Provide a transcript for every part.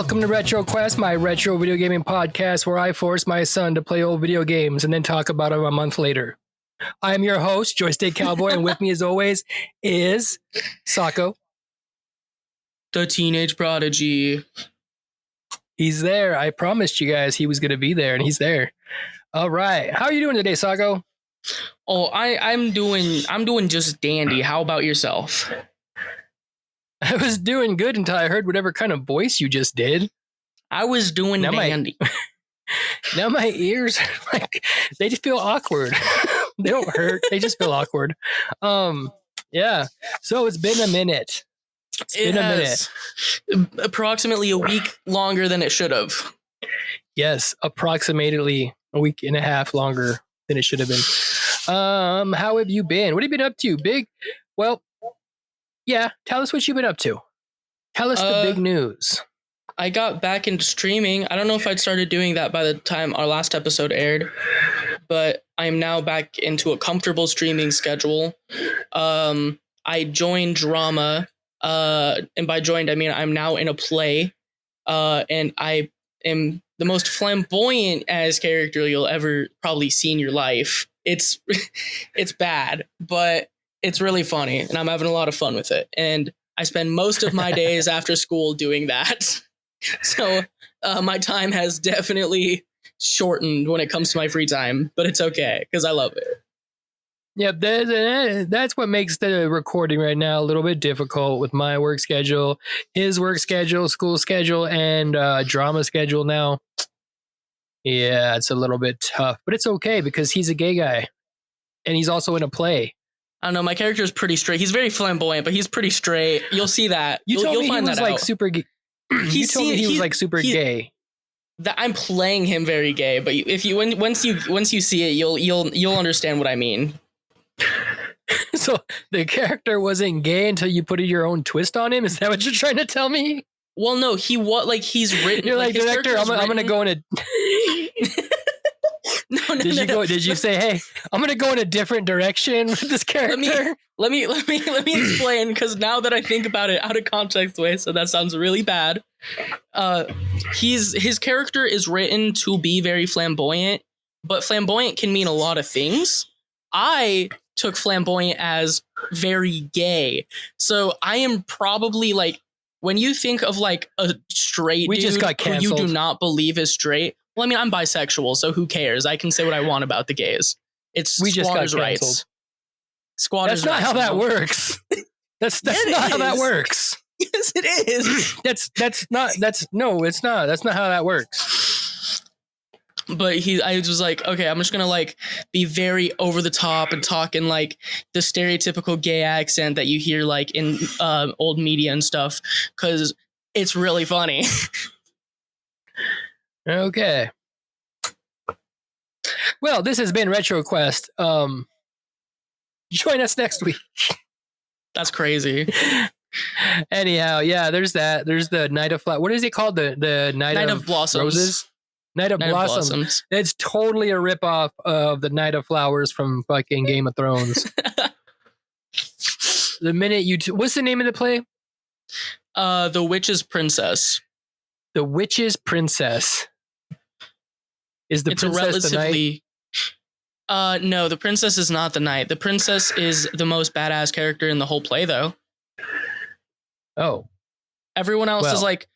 Welcome to RetroQuest, my retro video gaming podcast where I force my son to play old video games and then talk about them a month later. I am your host, Joystick Cowboy, and with me as always is Sako. The Teenage Prodigy. He's there. I promised you guys he was going to be there, and he's there. All right. How are you doing today, Sako? Oh, I'm doing just dandy. How about yourself? I was doing good until I heard whatever kind of voice you just did. I was doing dandy. Now my ears are like, they just feel awkward. They don't hurt. They just feel awkward. Yeah. So it's been a minute. It has approximately a week longer than it should have. Yes, approximately a week and a half longer than it should have been. How have you been? What have you been up to, Big? Well, yeah, tell us what you've been up to. Tell us the big news. I got back into streaming. I don't know if I'd started doing that by the time our last episode aired, but I am now back into a comfortable streaming schedule. I joined Drama, and by joined, I mean I'm now in a play, and I am the most flamboyant as character you'll ever probably see in your life. It's bad, but it's really funny, and I'm having a lot of fun with it. And I spend most of my days after school doing that. So my time has definitely shortened when it comes to my free time, but it's okay because I love it. Yeah, that's what makes the recording right now a little bit difficult with my work schedule, his work schedule, school schedule, and drama schedule now. Yeah, it's a little bit tough, but it's okay because he's a gay guy, and he's also in a play. I don't know. My character is pretty straight. He's very flamboyant, but he's pretty straight. You'll see that. You'll find that out. Like super gay. You told me he was like super gay. That I'm playing him very gay, but if you once you see it, you'll understand what I mean. So the character wasn't gay until you put your own twist on him. Is that what you're trying to tell me? Well, no, he's written. You're like director. I'm gonna go in a. No. Did you say, hey, I'm gonna go in a different direction with this character? Let me explain, because now that I think about it out of context way, so that sounds really bad. His character is written to be very flamboyant, but flamboyant can mean a lot of things. I took flamboyant as very gay, so I am probably like, when you think of like a straight dude just got who you do not believe is straight. Well, I mean, I'm bisexual, so who cares? I can say what I want about the gays. It's squatters' rights. Squatters' rights. That's not how that works. That's not how that works. Yes, it is. It's not how that works. But I was like, okay, I'm just gonna like be very over the top and talk in like the stereotypical gay accent that you hear like in old media and stuff, because it's really funny. Okay. Well, this has been RetroQuest. Join us next week. That's crazy. Anyhow, yeah, there's that. There's the Night of What is it called? The Night of Blossoms. Roses? Night of Blossoms. It's totally a ripoff of the Night of Flowers from fucking Game of Thrones. The minute what's the name of the play? The Witch's Princess. The Witch's Princess. Is the it's princess the knight? No, the princess is not the knight. The princess is the most badass character in the whole play, though. Oh. Everyone else is like,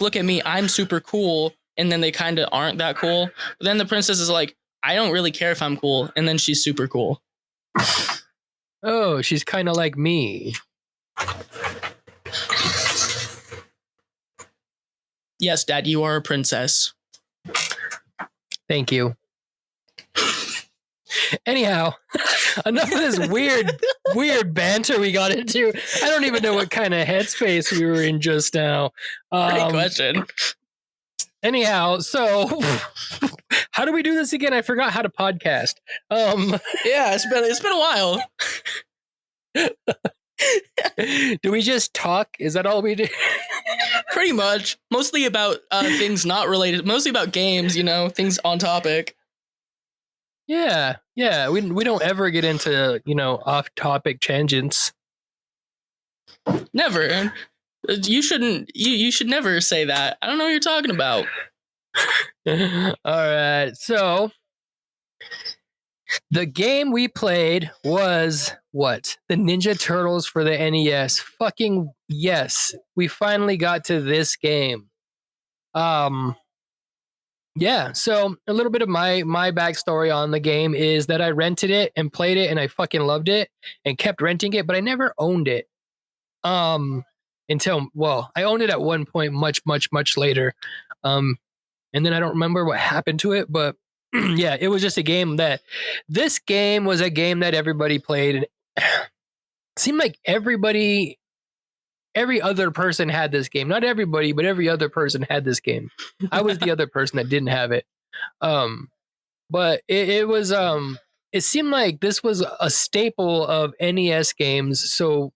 look at me, I'm super cool, and then they kind of aren't that cool. But then the princess is like, I don't really care if I'm cool, and then she's super cool. Oh, she's kind of like me. Yes, Dad, you are a princess. Thank you. Anyhow, enough of this weird banter we got into. I don't even know what kind of headspace we were in just now. Great question. Anyhow, so how do we do this again? I forgot how to podcast. Yeah, it's been a while. Do we just talk? Is that all we do? Pretty much. Mostly about things not related. Mostly about games, things on topic. Yeah. We don't ever get into, off-topic tangents. Never. You shouldn't. You should never say that. I don't know what you're talking about. All right. So the game we played was what? The Ninja Turtles for the NES. Fucking yes. We finally got to this game. Yeah, so a little bit of my backstory on the game is that I rented it and played it and I fucking loved it and kept renting it, but I never owned it. Until I owned it at one point much later. And then I don't remember what happened to it, but yeah, it was just a game that this game was a game that everybody played, and it seemed like every other person had this game. Not everybody, but every other person had this game. I was the other person that didn't have it. But it was it seemed like this was a staple of NES games, so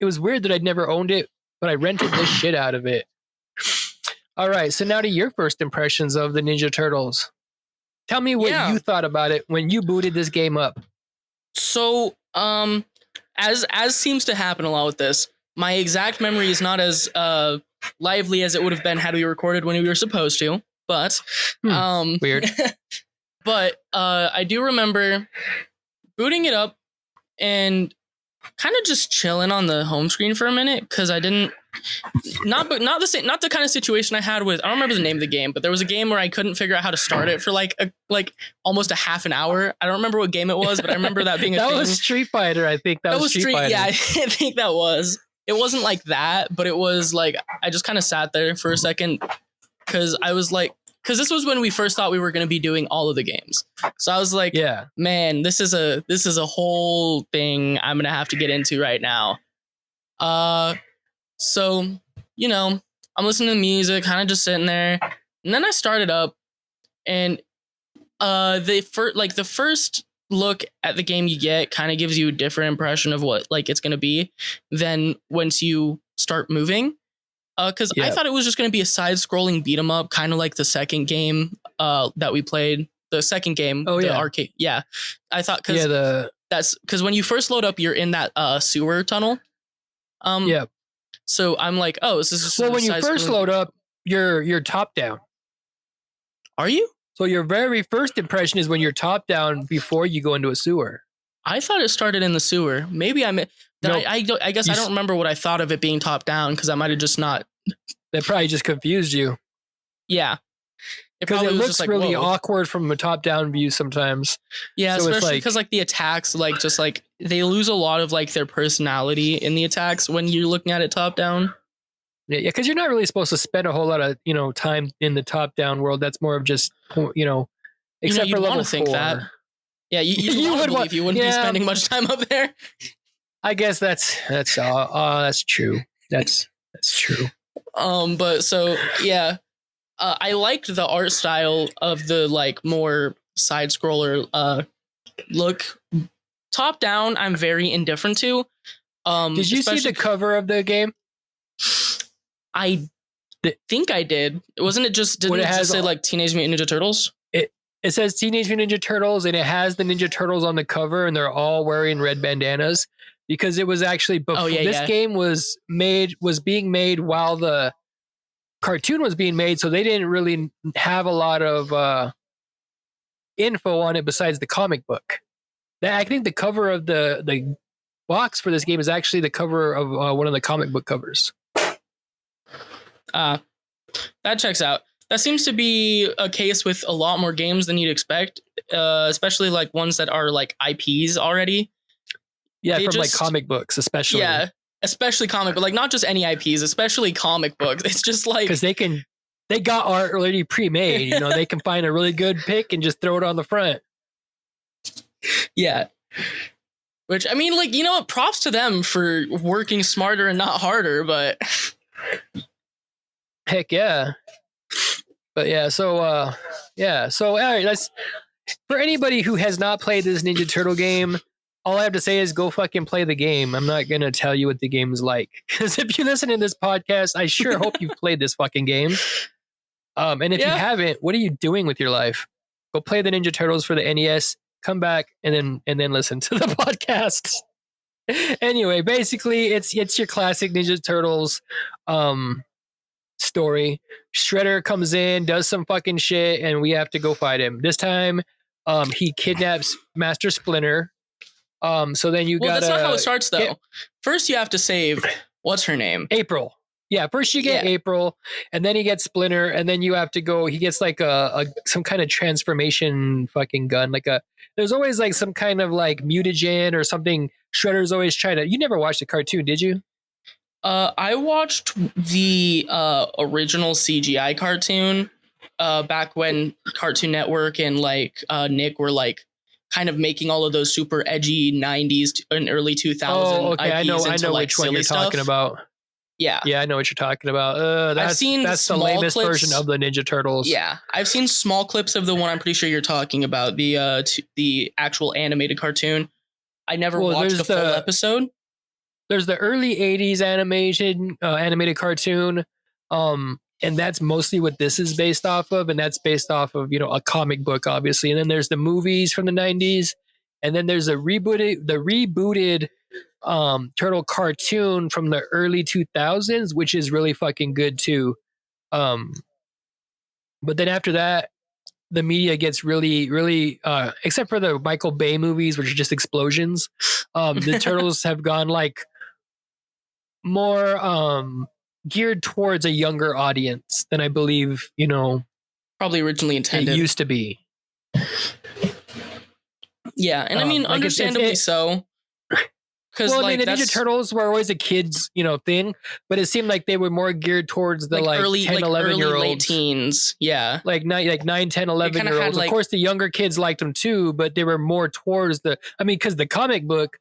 it was weird that I'd never owned it, but I rented the shit out of it. All right, so now to your first impressions of the Ninja Turtles. Tell me what you thought about it when you booted this game up. So, as seems to happen a lot with this, my exact memory is not as lively as it would have been had we recorded when we were supposed to. But weird. But I do remember booting it up and kind of just chilling on the home screen for a minute because I didn't. Not the kind of situation I had with, I don't remember the name of the game, but there was a game where I couldn't figure out how to start it for like almost a half an hour. I don't remember what game it was, but I remember that being a thing. That was Street Fighter, I think. That was Street Fighter. Yeah, I think that was. It wasn't like that, but it was like I just kind of sat there for a second because I was like, because this was when we first thought we were going to be doing all of the games. So I was like, yeah, man, this is a whole thing I'm going to have to get into right now. So, you know, I'm listening to music, kind of just sitting there, and then I started up, and the first look at the game you get kind of gives you a different impression of what like it's gonna be than once you start moving. Because I thought it was just gonna be a side-scrolling beat 'em up, kind of like the second game that we played. The second game, arcade. Yeah, I thought that's because when you first load up, you're in that sewer tunnel. So I'm like, oh, is this? Well, when you first load up, you're top down. Are you? So your very first impression is when you're top down before you go into a sewer. I thought it started in the sewer. Maybe I guess I don't remember what I thought of it being top down because I might have just not. That probably just confused you. Yeah. Because it looks like, really awkward from a top-down view sometimes. Yeah, so especially because like the attacks, like just like they lose a lot of like their personality in the attacks when you're looking at it top-down. Yeah, because you're not really supposed to spend a whole lot of time in the top-down world. That's more of just except for level 4. Think that. Yeah, you would believe you wouldn't be spending much time up there. I guess that's true. That's true. But so yeah. I liked the art style of the like more side scroller look. Top down, I'm very indifferent to. Did you see the cover of the game? I think I did. Wasn't it just didn't it just say like Teenage Mutant Ninja Turtles? It says Teenage Mutant Ninja Turtles, and it has the Ninja Turtles on the cover, and they're all wearing red bandanas because it was actually before this game was being made while the cartoon was being made, so they didn't really have a lot of info on it besides the comic book. I think the cover of the box for this game is actually the cover of one of the comic book covers. That checks out. That seems to be a case with a lot more games than you'd expect, especially like ones that are like IPs already. Yeah, from like comic books, especially. Yeah. Especially comic, but like not just any IPs, especially comic books. It's just like because they got art already pre-made. They can find a really good pick and just throw it on the front. Yeah, which I mean, like props to them for working smarter and not harder. But heck yeah, but yeah. So all right. That's for anybody who has not played this Ninja Turtle game. All I have to say is go fucking play the game. I'm not going to tell you what the game's like. Because if you listen to this podcast, I sure hope you've played this fucking game. And if you haven't, what are you doing with your life? Go play the Ninja Turtles for the NES, come back, and then listen to the podcast. Anyway, basically, it's your classic Ninja Turtles story. Shredder comes in, does some fucking shit, and we have to go fight him. This time, he kidnaps Master Splinter. So then you gotta. That's not how it starts, though. Get First, you have to save what's her name? April. Yeah, first you get April, and then he gets Splinter, and then you have to go. He gets like a some kind of transformation fucking gun. There's always like some kind of like mutagen or something. Shredder's always trying to. You never watched the cartoon, did you? I watched the original CGI cartoon back when Cartoon Network and like Nick were like kind of making all of those super edgy 90s and early 2000s. Oh, okay. IPs I know like which one you're stuff. talking about. Yeah. Yeah, I know what you're talking about. That's the lamest version of the Ninja Turtles. Yeah, I've seen small clips of the one I'm pretty sure you're talking about, the actual animated cartoon. I never watched a full episode. There's the early 80s animated cartoon. And that's mostly what this is based off of. And that's based off of, a comic book, obviously. And then there's the movies from the 90s. And then there's the rebooted turtle cartoon from the early 2000s, which is really fucking good too. But then after that, the media gets really, really, except for the Michael Bay movies, which are just explosions. The Turtles have gone like more geared towards a younger audience than I believe, probably originally intended. It used to be. Yeah, and I mean, understandably so. Because the Ninja Turtles were always a kids, thing, but it seemed like they were more geared towards the early, 10, 11-year-olds. Late teens, yeah. Like 9, 10, 11-year-olds. Of course, the younger kids liked them too, but they were more towards because the comic book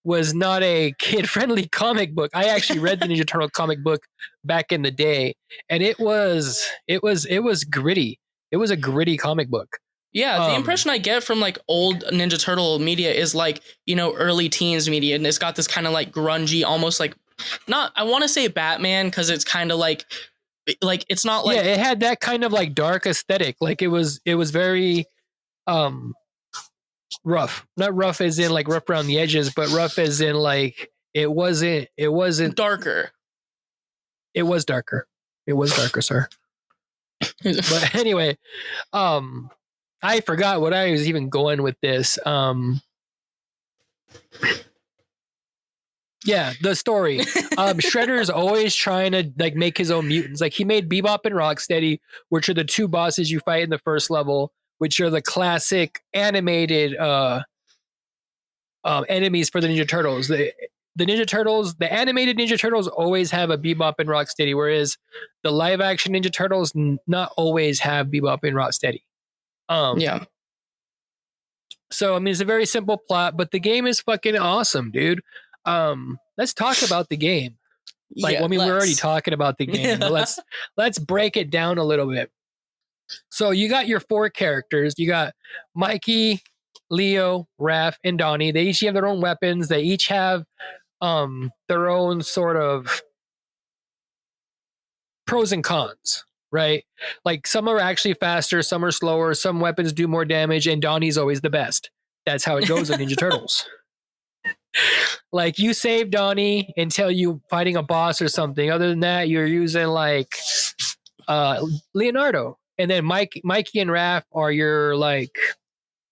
was not a kid-friendly comic book. I actually read the Ninja Turtle comic book back in the day, and it was gritty. It was a gritty comic book. Yeah, the impression I get from like old Ninja Turtle media is like, early teens media, and it's got this kind of like grungy, almost like I want to say Batman, because it's kind of like it's not like, yeah, it had that kind of like dark aesthetic. Like it was very rough, not rough as in like rough around the edges, but rough as in like it wasn't darker. It was darker, sir. But anyway, I forgot what I was even going with this. Yeah, the story. Shredder's always trying to like make his own mutants. Like he made Bebop and Rocksteady, which are the two bosses you fight in the first level, which are the classic animated enemies for the Ninja Turtles. The Ninja Turtles, the animated Ninja Turtles always have a Bebop and Rocksteady, whereas the live action Ninja Turtles not always have Bebop and Rocksteady. Yeah. So I mean, it's a very simple plot, but the game is fucking awesome, dude. Let's talk about the game. We're already talking about the game, but let's break it down a little bit. So you got your 4 characters. You got Mikey, Leo, Raph, and Donnie. They each have their own weapons. They each have their own sort of pros and cons. Right? Like some are actually faster, some are slower, some weapons do more damage, and Donnie's always the best. That's how it goes with Ninja Turtles. Like you save Donnie until you fighting a boss or something. Other than that, you're using like Leonardo. And then Mikey and Raph are your like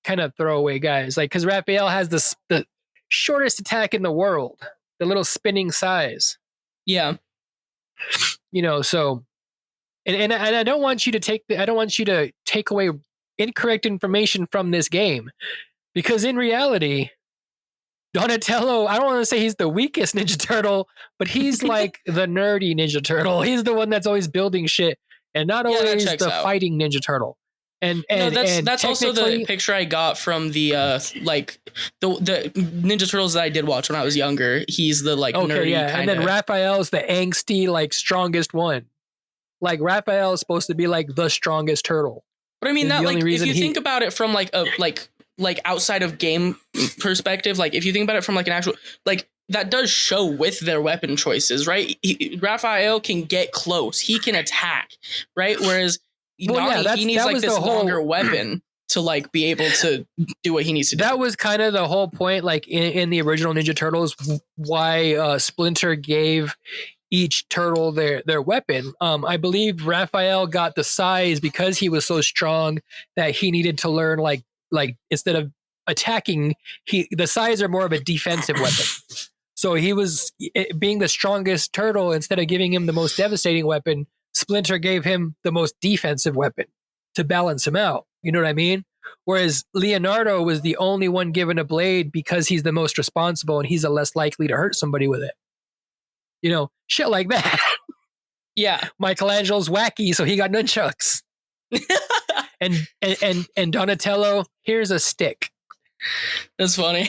kind of throwaway guys. Like because Raphael has the shortest attack in the world, the little spinning size. Yeah. So And I don't want you to take away incorrect information from this game, because in reality, Donatello, I don't want to say he's the weakest Ninja Turtle, but he's like the nerdy Ninja Turtle. He's the one that's always building shit, and not always the fighting Ninja Turtle. And that's also the picture I got from the the Ninja Turtles that I did watch when I was younger. He's the nerdy kind of. And then Raphael's the angsty, like strongest one. Like Raphael is supposed to be like the strongest turtle. But I mean that like if you think about it from like a like outside of game perspective, like if you think about it from like an actual like that does show with their weapon choices, right? Raphael can get close, he can attack, right? Whereas he needs like this longer weapon. to like be able to do what he needs to do. That was kind of the whole point, like in the original Ninja Turtles, why Splinter gave each turtle their weapon. I believe Raphael got the size because he was so strong that he needed to learn like instead of attacking, the size are more of a defensive weapon. So he was being the strongest turtle. Instead of giving him the most devastating weapon, Splinter gave him the most defensive weapon to balance him out. You know what I mean? Whereas Leonardo was the only one given a blade because he's the most responsible and he's the less likely to hurt somebody with it. You know, shit like that. Yeah. Michelangelo's wacky, so he got nunchucks. and Donatello, here's a stick. That's funny.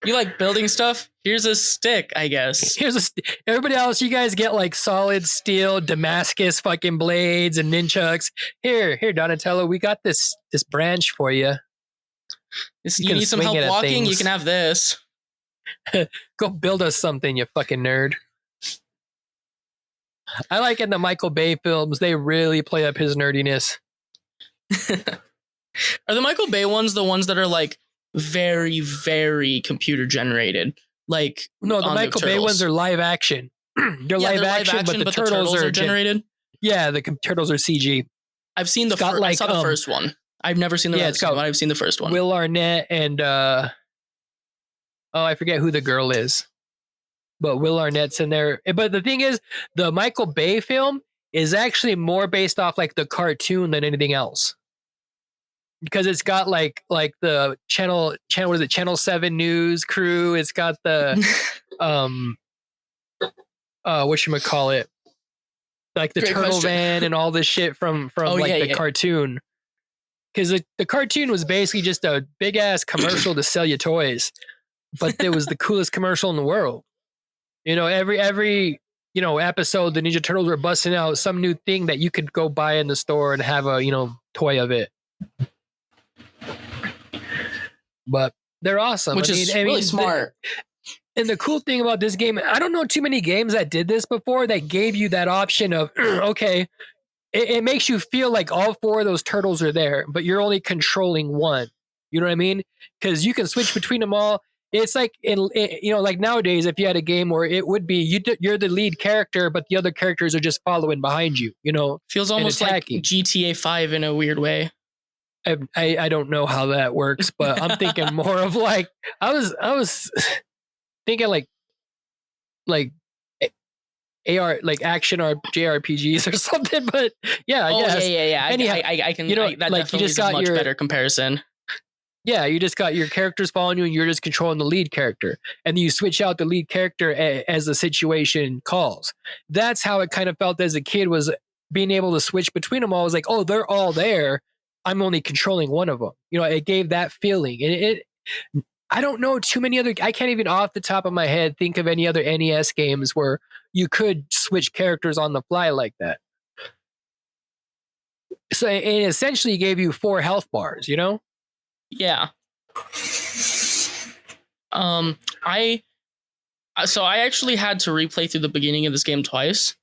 You like building stuff? Here's a stick, I guess. Everybody else, you guys get like solid steel Damascus fucking blades and nunchucks. Here, Donatello, we got this branch for you. You need some help walking? You can have this. Go build us something, you fucking nerd. I like in the Michael Bay films, they really play up his nerdiness. Are the Michael Bay ones the ones that are like very, very computer generated? Like, no, the Michael Bay ones are live action. They're live action, but the turtles are generated. Yeah, the turtles are CG. I've seen I saw the first one. I've never seen the rest one. I've seen the first one. Will Arnett and I forget who the girl is, but Will Arnett's in there. But the thing is, the Michael Bay film is actually more based off like the cartoon than anything else. Because it's got like the channel what is it, Channel 7 news crew. It's got the whatchamacallit, like the Great turtle question. van and all this shit from the cartoon. Because the cartoon was basically just a big ass commercial to sell you toys, but it was the coolest commercial in the world. You know, every episode, the Ninja Turtles were busting out some new thing that you could go buy in the store and have a toy of it. But they're awesome. Which is really smart. And the cool thing about this game, I don't know too many games that did this before that gave you that option of, okay, it makes you feel like all four of those turtles are there, but you're only controlling one. You know what I mean? Because you can switch between them all. It's like, like nowadays, if you had a game where it would be, you're the lead character, but the other characters are just following behind you, Feels almost like GTA 5 in a weird way. I don't know how that works, but I'm thinking more of like I was thinking like AR like action or JRPGs or something. But yeah, I guess. Yeah. Anyhow, I can. That like you just got much better comparison. Yeah, you just got your characters following you, and you're just controlling the lead character, and you switch out the lead character as the situation calls. That's how it kind of felt as a kid, was being able to switch between them all. It was like, oh, they're all there. I'm only controlling one of them. It gave that feeling. And I don't know too many other. I can't even off the top of my head think of any other NES games where you could switch characters on the fly like that. So it essentially gave you 4 health bars. Yeah. I actually had to replay through the beginning of this game twice.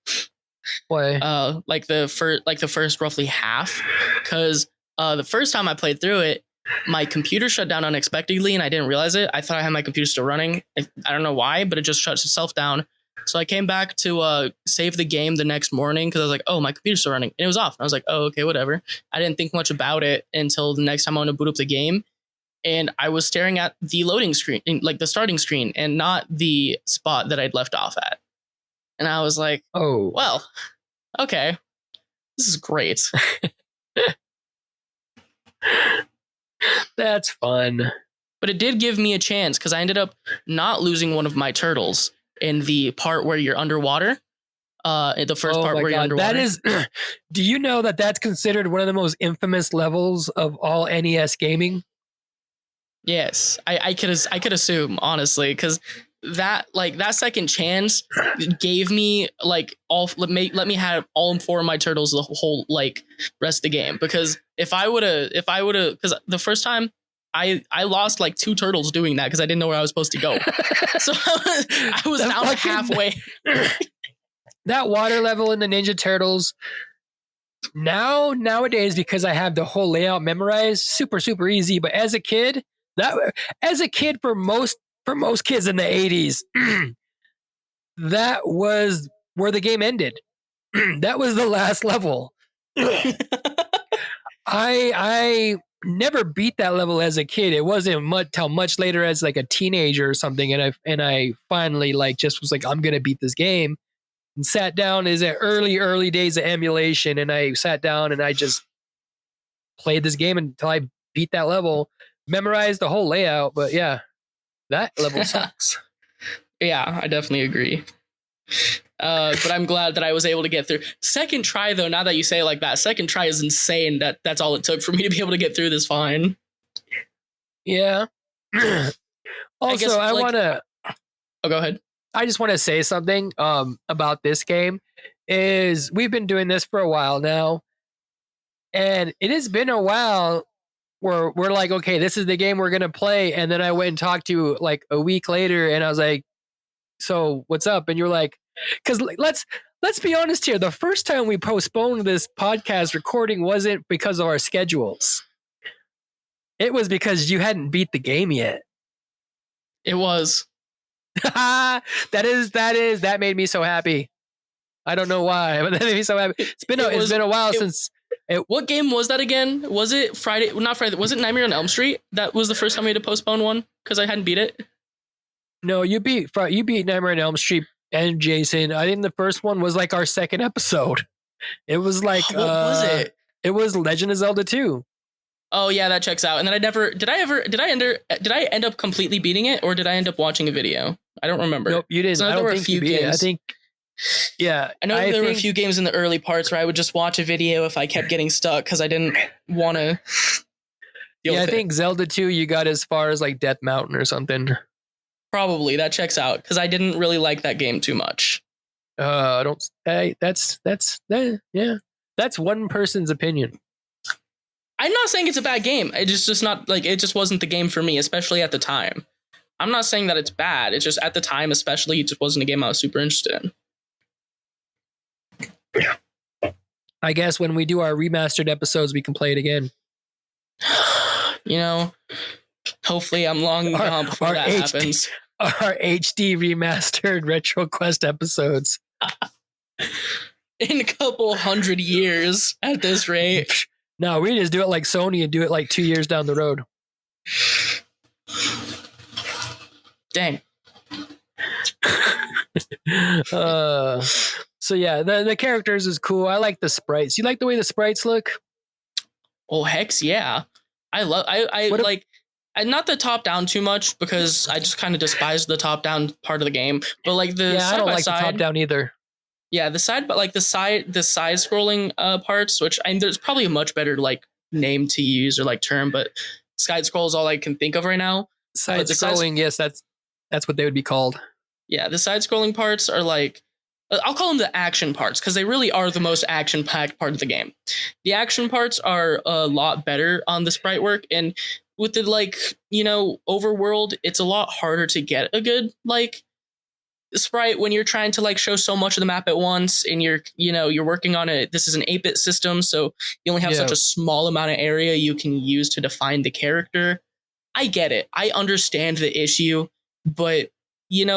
Why? Like the first roughly half, because the first time I played through it, my computer shut down unexpectedly and I didn't realize it. I thought I had my computer still running. I don't know why, but it just shuts itself down. So I came back to save the game the next morning because I was like, oh, my computer's still running. And it was off. And I was like, oh, okay, whatever. I didn't think much about it until the next time I want to boot up the game. And I was staring at the loading screen, like the starting screen, and not the spot that I'd left off at. And I was like, oh, well, okay, this is great. That's fun. But it did give me a chance because I ended up not losing one of my turtles in the part where you're underwater. The first part where you're underwater. That is, do you know that that's considered one of the most infamous levels of all NES gaming? Yes, I could assume, honestly, because that second chance gave me like let me have all 4 of my turtles the whole rest of the game. Because if I would have because the first time I lost like 2 turtles doing that because I didn't know where I was supposed to go. So I was down halfway. That water level in the Ninja Turtles, Nowadays, because I have the whole layout memorized, super easy. But as a kid, for most kids in the 80s, that was where the game ended. That was the last level. I never beat that level as a kid. It wasn't till much later as like a teenager or something, and I finally like just was like, I'm gonna beat this game, and sat down. Is at early days of emulation, and I sat down and I just played this game until I beat that level, memorized the whole layout. But yeah, that level sucks. Yeah, I definitely agree. But I'm glad that I was able to get through. Second try, though, now that you say it like that, second try is insane. That's all it took for me to be able to get through this fine. Yeah. Also, I want to... Oh, go ahead. I just want to say something about this game. Is we've been doing this for a while now, and it has been a while where we're like, okay, this is the game we're going to play. And then I went and talked to you like a week later, and I was like, so what's up? And you're like, because let's be honest here. The first time we postponed this podcast recording wasn't because of our schedules. It was because you hadn't beat the game yet. It was. That made me so happy. I don't know why, but that made me so happy. It's been a while since. What game was that again? Was it Friday? Not Friday. Was it Nightmare on Elm Street? That was the first time we had to postpone one because I hadn't beat it. No, you beat Nightmare on Elm Street and Jason. I think the first one was like our second episode. It was like what was it? It was Legend of Zelda 2. Oh yeah, that checks out. And then did I end up completely beating it, or did I end up watching a video? I don't remember. Nope, you didn't. So I don't think you beat it. I think. Yeah, I know there were a few games in the early parts where I would just watch a video if I kept getting stuck because I didn't want to. Yeah, I think Zelda 2 you got as far as like Death Mountain or something. Probably that checks out because I didn't really like that game too much. That's one person's opinion. I'm not saying it's a bad game. It's just not like it just wasn't the game for me, especially at the time. I'm not saying that it's bad. It's just at the time, especially, it just wasn't a game I was super interested in. I guess when we do our remastered episodes, we can play it again. You know, hopefully I'm long gone before that happens. Our HD remastered RetroQuest episodes. In a couple 100 years at this rate. No, we just do it like Sony and do it like 2 years down the road. Dang. So yeah, the characters is cool. I like the sprites. You like the way the sprites look? Oh, hex yeah. I like not the top down too much because I just kind of despise the top down part of the game. But like the I don't like the top down either. Yeah, the side scrolling parts, which there's probably a much better like name to use or like term, but side scroll is all I can think of right now. Side scrolling, yes, that's what they would be called. Yeah, the side scrolling parts are like, I'll call them the action parts because they really are the most action packed part of the game. The action parts are a lot better on the sprite work, and with the like, overworld, it's a lot harder to get a good like sprite when you're trying to like show so much of the map at once, and you're working on this is an 8-bit system, so you only have such a small amount of area you can use to define the character. I get it. I understand the issue, but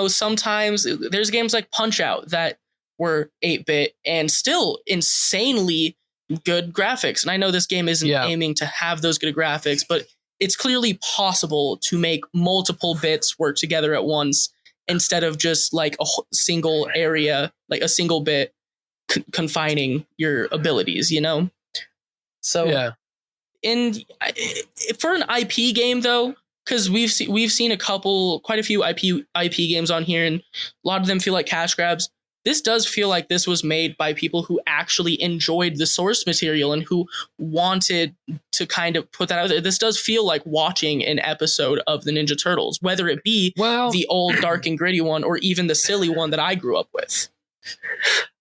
sometimes there's games like Punch-Out that were 8-bit and still insanely good graphics. And I know this game isn't aiming to have those good graphics, but it's clearly possible to make multiple bits work together at once instead of just like a single area, like a single bit confining your abilities, So for an IP game though, because we've seen quite a few IP games on here, and a lot of them feel like cash grabs. This does feel like this was made by people who actually enjoyed the source material and who wanted to kind of put that out there. This does feel like watching an episode of the Ninja Turtles, whether it be the old dark and gritty one or even the silly one that I grew up with.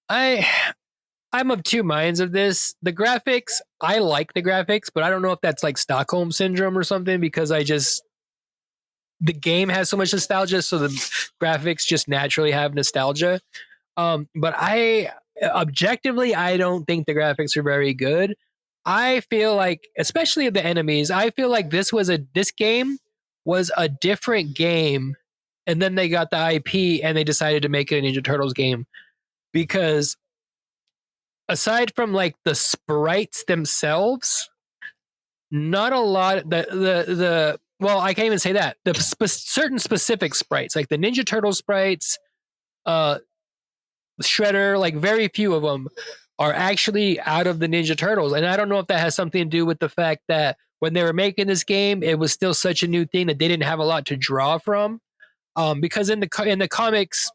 I'm of two minds of this. The graphics, I like the graphics, but I don't know if that's like Stockholm Syndrome or something, because the game has so much nostalgia, so the graphics just naturally have nostalgia. But objectively, I don't think the graphics are very good. I feel like, especially the enemies, I feel like this game was a different game, and then they got the IP and they decided to make it a Ninja Turtles game because aside from like the sprites themselves, not a lot. The well, I can't even say that. The certain specific sprites, like the Ninja Turtle sprites, Shredder, like very few of them are actually out of the Ninja Turtles. And I don't know if that has something to do with the fact that when they were making this game, it was still such a new thing that they didn't have a lot to draw from. Because in the comics,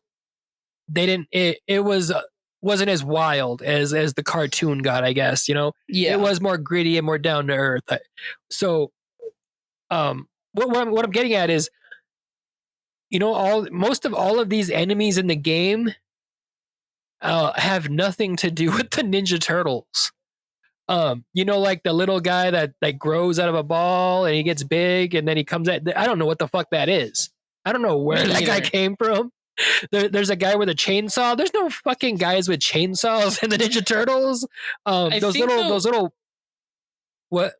they didn't. It wasn't as wild as the cartoon got. I guess Yeah. It was more gritty and more down to earth. So, what I'm getting at is, most of all of these enemies in the game have nothing to do with the Ninja Turtles. Like the little guy that like grows out of a ball and he gets big and then he comes at. I don't know what the fuck that is. I don't know where that guy came from. There's a guy with a chainsaw. There's no fucking guys with chainsaws in the Ninja Turtles. Those little. What?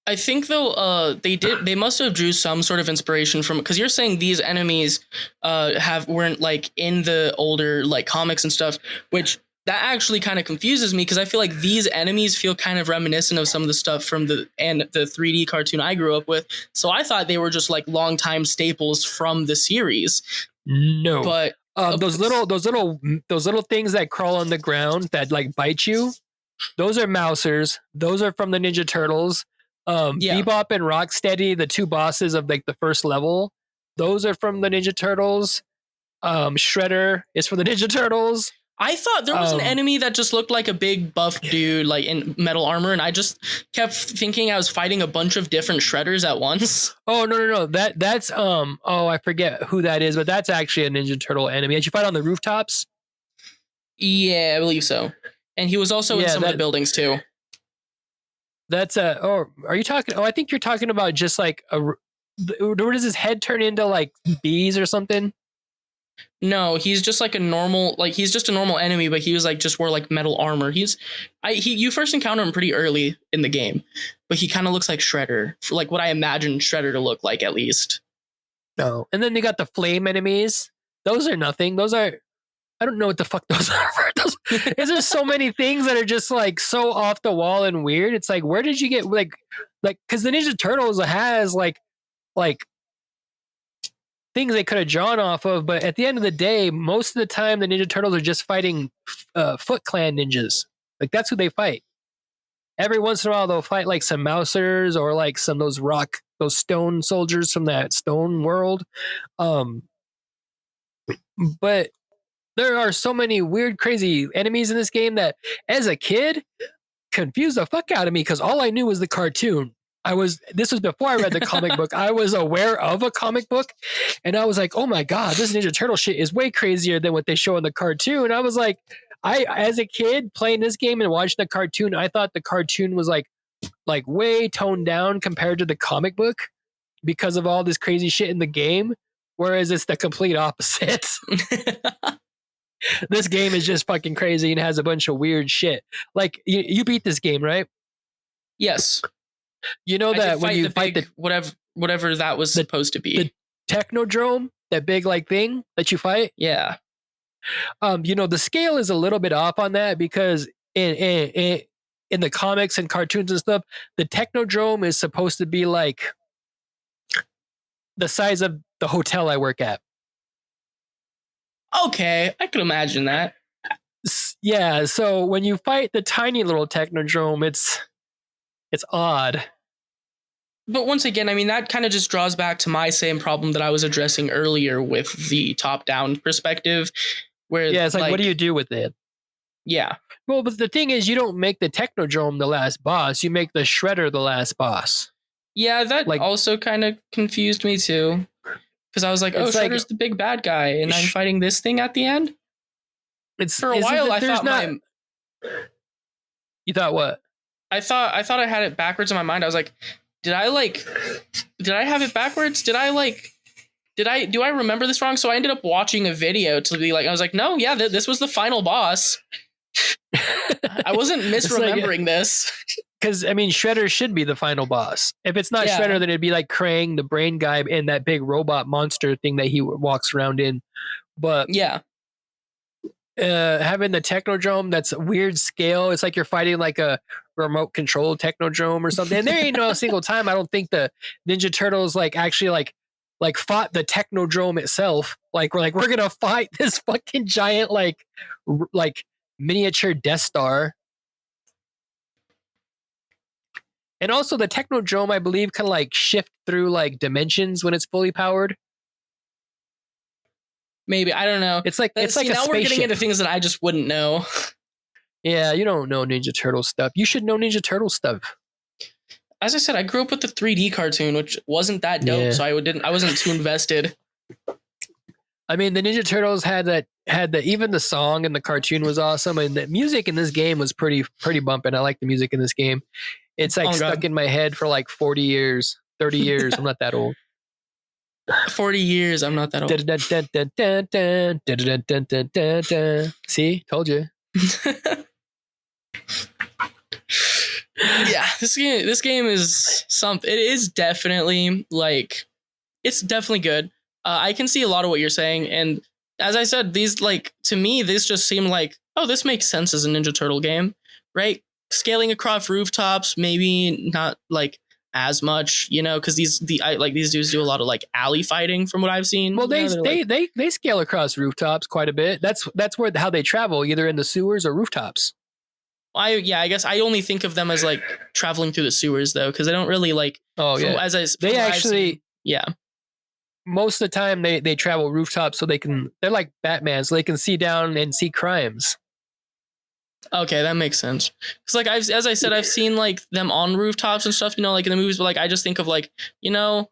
I think though, they must have drew some sort of inspiration from, because you're saying these enemies weren't like in the older like comics and stuff, which that actually kind of confuses me because I feel like these enemies feel kind of reminiscent of some of the stuff from the 3D cartoon I grew up with. So I thought they were just like longtime staples from the series. No, but those little things that crawl on the ground that like bite you, those are Mousers. Those are from the Ninja Turtles. Bebop and Rocksteady, the two bosses of like the first level, those are from the Ninja Turtles. Shredder is from the Ninja Turtles. I thought there was an enemy that just looked like a big buff dude, like in metal armor, and I just kept thinking I was fighting a bunch of different Shredders at once. Oh no! That's I forget who that is, but that's actually a Ninja Turtle enemy. Did you fight on the rooftops? Yeah, I believe so. And he was also in some of the buildings too. That's are you talking? Oh, I think you're talking about just like where does his head turn into like bees or something? No, he's just like a normal enemy, but he was like just wore like metal armor. You first encounter him pretty early in the game, but he kind of looks like Shredder, for like what I imagine Shredder to look like at least. No, and then they got the flame enemies. Those are nothing. Those are, I don't know what the fuck those are. There's just so many things that are just like so off the wall and weird. It's like, where did you get like because the Ninja Turtles has like things they could have drawn off of, but at the end of the day, most of the time the Ninja Turtles are just fighting Foot Clan ninjas. Like that's who they fight. Every once in a while they'll fight like some Mousers or like some those stone soldiers from that stone world. But there are so many weird, crazy enemies in this game that as a kid confused the fuck out of me because all I knew was the cartoon. This was before I read the comic book. I was aware of a comic book and I was like, oh my God, this Ninja Turtle shit is way crazier than what they show in the cartoon. I was like, as a kid playing this game and watching the cartoon, I thought the cartoon was like way toned down compared to the comic book because of all this crazy shit in the game. Whereas it's the complete opposite. This game is just fucking crazy and has a bunch of weird shit. Like you beat this game, right? Yes. You know that when you fight the whatever that was supposed to be, the Technodrome, that big like thing that you fight. Yeah. The scale is a little bit off on that because in the comics and cartoons and stuff, the Technodrome is supposed to be like the size of the hotel I work at. Okay, I can imagine that. Yeah, so when you fight the tiny little Technodrome, it's odd. But once again, I mean, that kind of just draws back to my same problem that I was addressing earlier with the top-down perspective. Where it's like, what do you do with it? Yeah. Well, but the thing is, you don't make the Technodrome the last boss. You make the Shredder the last boss. Yeah, that also kind of confused me too. Because I was like, Shredder's the big bad guy, and I'm fighting this thing at the end? For a while, I thought You thought what? I thought I had it backwards in my mind. I was like, did I have it backwards? Do I remember this wrong? So I ended up watching a video to be like, I was like, no, yeah, this was the final boss. I wasn't misremembering this. Because I mean, Shredder should be the final boss. If it's not Yeah. Shredder, then it'd be like Krang, the brain guy, and that big robot monster thing that he walks around in. But Yeah. having the Technodrome, that's a weird scale. It's like you're fighting like a remote control Technodrome or something. And there ain't no single time I don't think the Ninja Turtles like actually like fought the Technodrome itself. Like we're gonna fight this fucking giant like miniature Death Star. And also the Technodrome, I believe, can like shift through like dimensions when it's fully powered. Maybe, I don't know. It's like See, a now spaceship. we're getting into things that I just wouldn't know. Yeah, you don't know Ninja Turtle stuff. You should know Ninja Turtle stuff. As I said, I grew up with the 3D cartoon, which wasn't that dope, Yeah. so I wasn't too invested. I mean, the Ninja Turtles had even the song and the cartoon was awesome, and the music in this game was pretty bumping. I like the music in this game. It's like stuck in my head for like 40 years, 30 years. I'm not that old. 40 years, I'm not that old. See, told you. Yeah, this game is something. It is definitely like, it's definitely good. I can see a lot of what you're saying, and as I said, these like, to me, this just seemed like, oh, this makes sense as a Ninja Turtle game, right? Scaling across rooftops, maybe not like as much, you know, because these dudes do a lot of like alley fighting from what I've seen. Well, they scale across rooftops quite a bit. That's how they travel, either in the sewers or rooftops. I guess I only think of them as like traveling through the sewers though, because I don't really like. Oh yeah, they actually most of the time they travel rooftops so they're like Batman, so they can see down and see crimes. Okay, that makes sense. Because like as I said, I've seen like them on rooftops and stuff, you know, like in the movies, but like I just think of like, you know,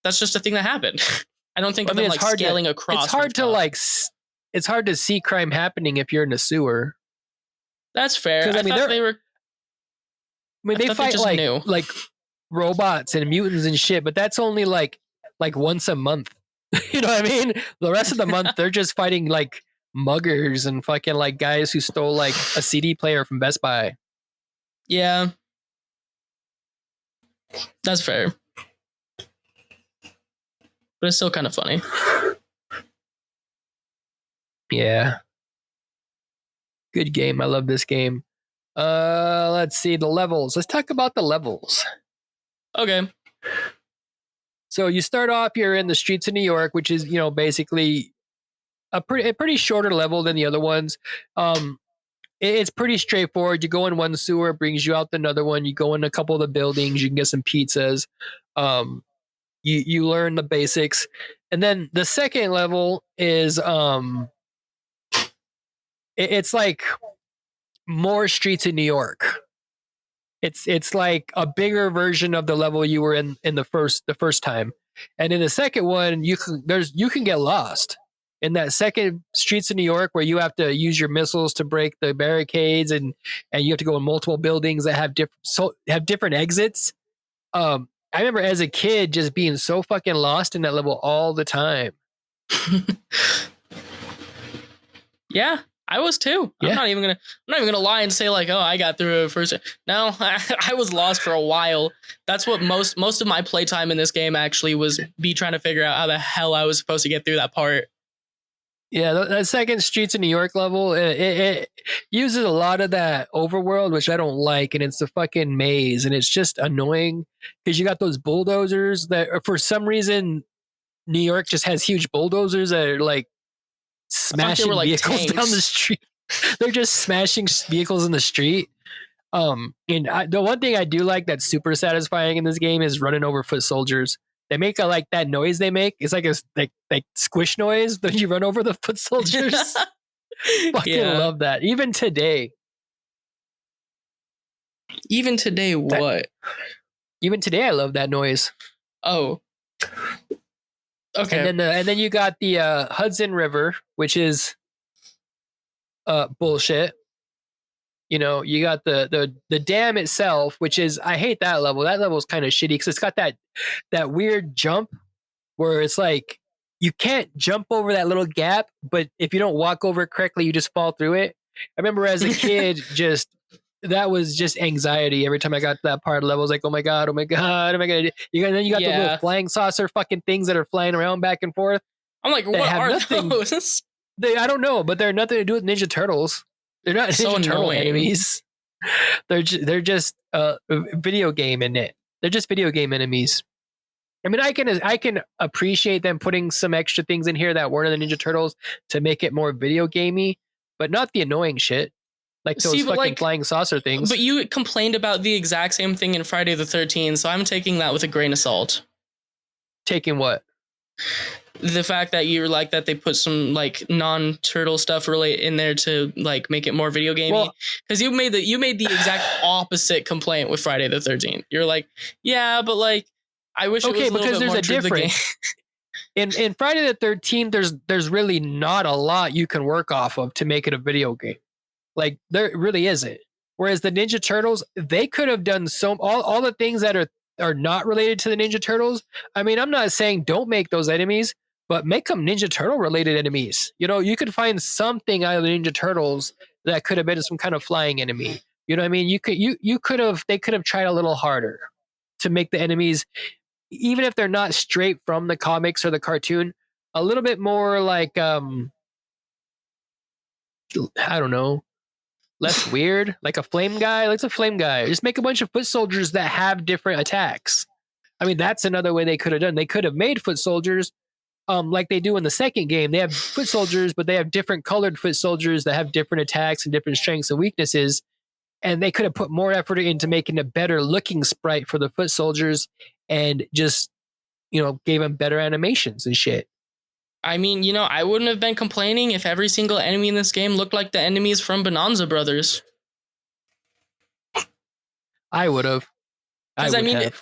that's just a thing that happened. I don't think of them like scaling across. It's hard it's hard to see crime happening if you're in a sewer. That's fair. I mean, they fight like robots and mutants and shit, but that's only like once a month. You know what I mean? The rest of the month they're just fighting like muggers and fucking like guys who stole like a CD player from Best Buy. Yeah, that's fair, but it's still kind of funny. Yeah. Good game. I love this game. Let's see the levels. Let's talk about the levels. Okay. So you start off, you're in the streets of New York, which is, you know, basically a pretty shorter level than the other ones. It's pretty straightforward. You go in one sewer, it brings you out to another one. You go in a couple of the buildings, you can get some pizzas. You learn the basics. And then the second level is it's like more streets in New York. It's like a bigger version of the level you were in the first time. And in the second one, you can get lost. In that second streets in New York where you have to use your missiles to break the barricades and you have to go in multiple buildings that have different exits. I remember as a kid just being so fucking lost in that level all the time. Yeah, I was too. Yeah. I'm not even gonna lie and say like, oh, I got through it first. No, I was lost for a while. That's what most of my playtime in this game actually was, be trying to figure out how the hell I was supposed to get through that part. Yeah, that second Streets of New York level, it uses a lot of that overworld, which I don't like, and it's a fucking maze, and it's just annoying because you got those bulldozers that, for some reason, New York just has huge bulldozers that are like smashing vehicles tanks down the street. They're just smashing vehicles in the street. And the one thing I do like that's super satisfying in this game is running over foot soldiers. They make like that noise they make. It's like a like squish noise when you run over the foot soldiers. Fucking love that. Even today. Even today, what? Even today, I love that noise. Oh. Okay. And then you got the Hudson River, which is bullshit. You know, you got the dam itself, which is, I hate that level. That level is kind of shitty because it's got that weird jump where it's like you can't jump over that little gap, but if you don't walk over it correctly, you just fall through it. I remember as a kid, that was just anxiety every time I got to that part of the level. I was like, oh my god, what am I gonna do? Then you got the little flying saucer fucking things that are flying around back and forth. I'm like, what are those? I don't know, but they're nothing to do with Ninja Turtles. They're not So Ninja Turtle annoying. enemies. They're just video game in it. They're just video game enemies. I mean, I can appreciate them putting some extra things in here that weren't in the Ninja Turtles to make it more video gamey, but not the annoying shit like those fucking flying saucer things. But you complained about the exact same thing in Friday the 13th, so I'm taking that with a grain of salt. Taking what? The fact that you're like that they put some like non-turtle stuff really in there to like make it more video gamey, because you made the exact opposite complaint with Friday the 13th. You're like, yeah, but like I wish it was a little bit more true to the game. In Friday the 13th, there's really not a lot you can work off of to make it a video game. Like there really isn't. Whereas the Ninja Turtles, they could have done all the things that are not related to the Ninja Turtles. I mean, I'm not saying don't make those enemies, but make them Ninja Turtle related enemies. You know, you could find something out of the Ninja Turtles that could have been some kind of flying enemy. You know what I mean? They could have tried a little harder to make the enemies, even if they're not straight from the comics or the cartoon, a little bit more like I don't know, less weird, like a flame guy. Like a flame guy. Just make a bunch of foot soldiers that have different attacks. I mean, that's another way they could have done. They could have made foot soldiers like they do in the second game. They have foot soldiers, but they have different colored foot soldiers that have different attacks and different strengths and weaknesses. And they could have put more effort into making a better looking sprite for the foot soldiers and just, gave them better animations and shit. I mean, I wouldn't have been complaining if every single enemy in this game looked like the enemies from Bonanza Brothers. I would have. Because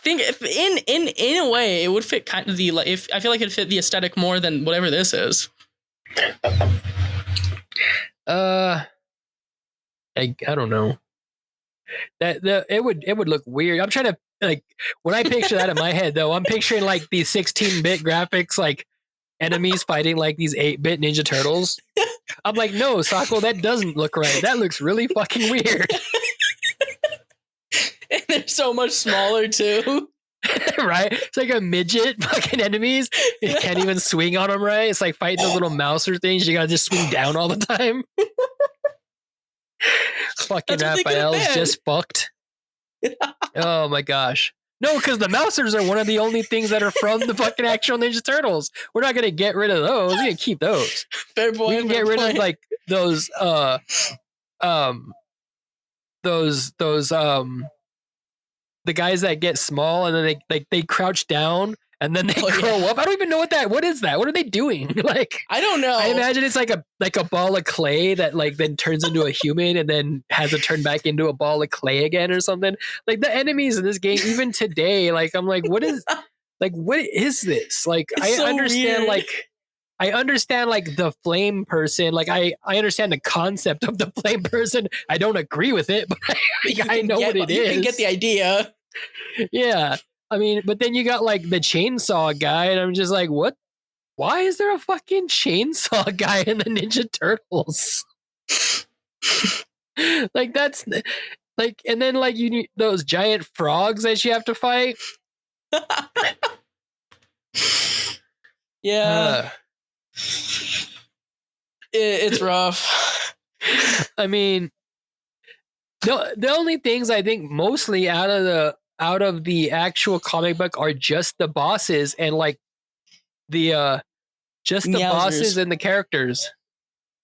think if in a way it would fit kind of if I feel like it'd fit the aesthetic more than whatever this is. I don't know. It would look weird. I'm trying to when I picture that in my head though, I'm picturing like these 16-bit graphics, like enemies fighting like these 8-bit Ninja Turtles. I'm like, no, Sako, that doesn't look right. That looks really fucking weird. And they're so much smaller too. Right? It's like a midget fucking enemies. You can't even swing on them right. It's like fighting those little mouser things. You gotta just swing down all the time. Fucking Raphael's just fucked. Oh my gosh. No, because the mousers are one of the only things that are from the fucking actual Ninja Turtles. We're not gonna get rid of those. We're gonna keep those. Fair point. We can get rid of like those the guys that get small and then they crouch down and then they grow up. I don't even know what is that? What are they doing? Like, I don't know. I imagine it's like a ball of clay that like then turns into a human and then has it turn back into a ball of clay again or something. Like the enemies in this game, even today, like I'm like, what is this? Like I understand weird. I understand like the flame person. Like I understand the concept of the flame person. I don't agree with it, but I know what it is. You can get the idea. Yeah. I mean, but then you got like the chainsaw guy, and I'm just like, what? Why is there a fucking chainsaw guy in the Ninja Turtles? Like that's like, and then like you need those giant frogs that you have to fight. Yeah. It's rough. I mean, the only things I think mostly out of the actual comic book are just the bosses and like the bosses and the characters,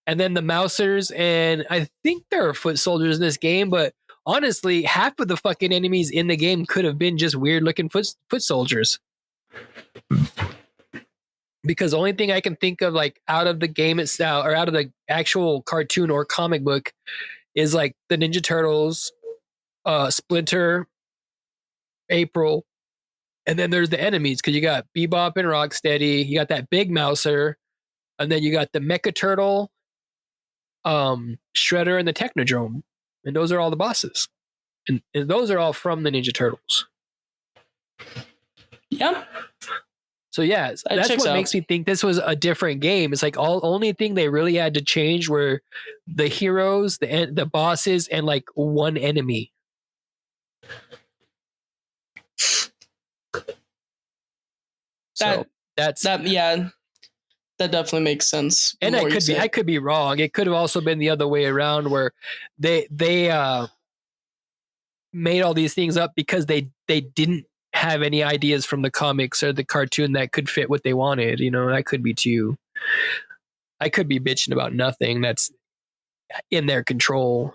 and then the mousers, and I think there are foot soldiers in this game, but honestly, half of the fucking enemies in the game could have been just weird looking foot soldiers. Because the only thing I can think of like out of the game itself or out of the actual cartoon or comic book is like the Ninja Turtles, Splinter, April, and then there's the enemies because you got Bebop and Rocksteady, you got that big mouser, and then you got the Mecha Turtle, Shredder, and the Technodrome, and those are all the bosses, and those are all from the Ninja Turtles. Yeah. So yeah, that's what makes me think this was a different game. It's like only thing they really had to change were the heroes, the bosses, and like one enemy. That definitely makes sense. And I could be wrong. It could have also been the other way around, where they made all these things up because they didn't have any ideas from the comics or the cartoon that could fit what they wanted. You know, that could be too. I could be bitching about nothing that's in their control.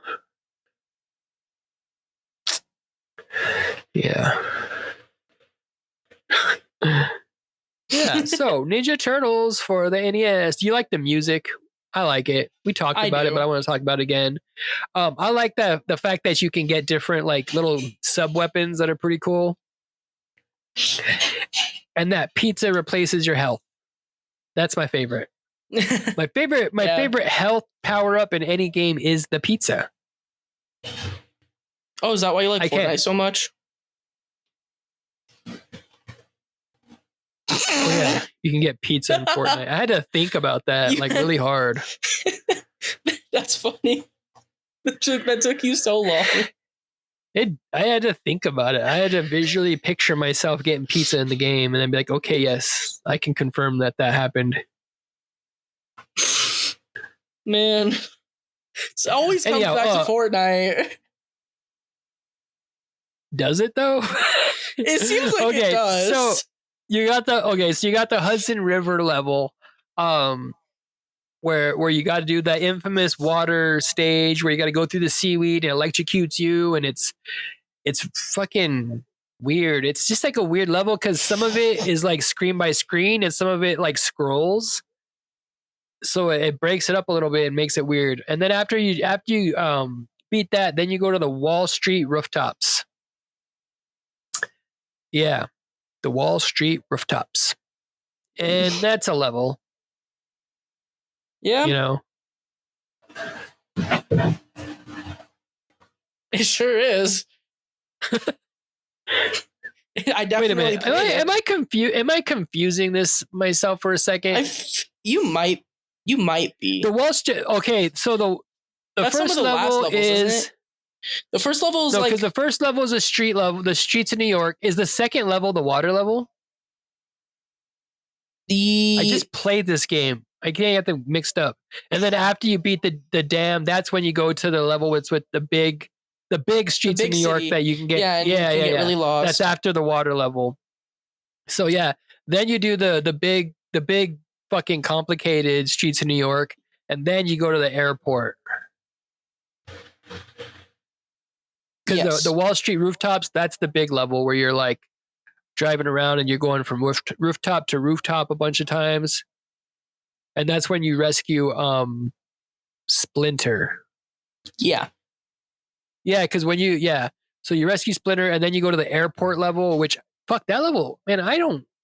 Yeah. Yeah. So Ninja Turtles for the NES. Do you like the music? I like it. We talked about it, but I want to talk about it again. I like the fact that you can get different like little sub weapons that are pretty cool. And that pizza replaces your health. That's my favorite. My favorite health power up in any game is the pizza. Oh, is that why you like Fortnite so much? Oh yeah, you can get pizza in Fortnite. I had to think about that like really hard. That's funny. That took you so long. I had to think about it. I had to visually picture myself getting pizza in the game and then be like, okay, yes, I can confirm that happened. Man, it always comes back to Fortnite. Does it though? It seems like it does. So you got the Hudson River level, where you got to do that infamous water stage where you got to go through the seaweed and it electrocutes you, and it's fucking weird. It's just like a weird level because some of it is like screen by screen and some of it like scrolls. So it breaks it up a little bit and makes it weird. And then after you beat that, then you go to the Wall Street rooftops. Yeah, the Wall Street rooftops, and that's a level. Yeah, you know, it sure is. I definitely. Wait a minute. Am I confused? Am I confusing this myself for a second? You might be. The Wall Street. Okay, so the first level is. The first level is because the first level is a street level. The streets of New York. Is the second level the water level? I just played this game. I can't get them mixed up. And then after you beat the dam, that's when you go to the level with the big streets of New York that you can get. Yeah, you can get really lost. That's after the water level. So yeah, then you do the big fucking complicated streets of New York, and then you go to the airport. Because the Wall Street rooftops, that's the big level where you're like driving around and you're going from rooftop to rooftop a bunch of times. And that's when you rescue Splinter. Yeah. Yeah, because so you rescue Splinter and then you go to the airport level, which, fuck, that level, man,